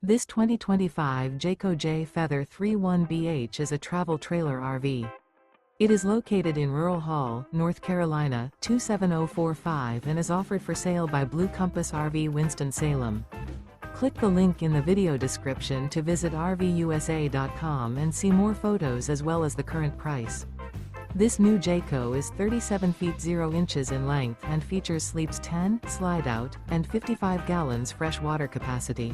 This 2025 Jayco Jay Feather 31BH is a travel trailer RV. It is located in Rural Hall, North Carolina, 27045 and is offered for sale by Blue Compass RV Winston, Salem. Click the link in the video description to visit RVUSA.com and see more photos as well as the current price. This new Jayco is 37 feet 0 inches in length and features sleeps 10, Slideout, and 55 gallons fresh water capacity.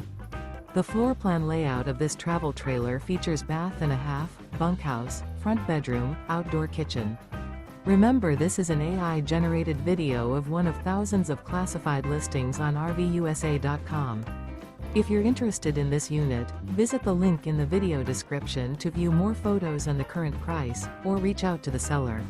The floor plan layout of this travel trailer features bath and a half, bunkhouse, front bedroom, outdoor kitchen. Remember, this is an AI-generated video of one of thousands of classified listings on RVUSA.com. If you're interested in this unit, visit the link in the video description to view more photos and the current price, or reach out to the seller.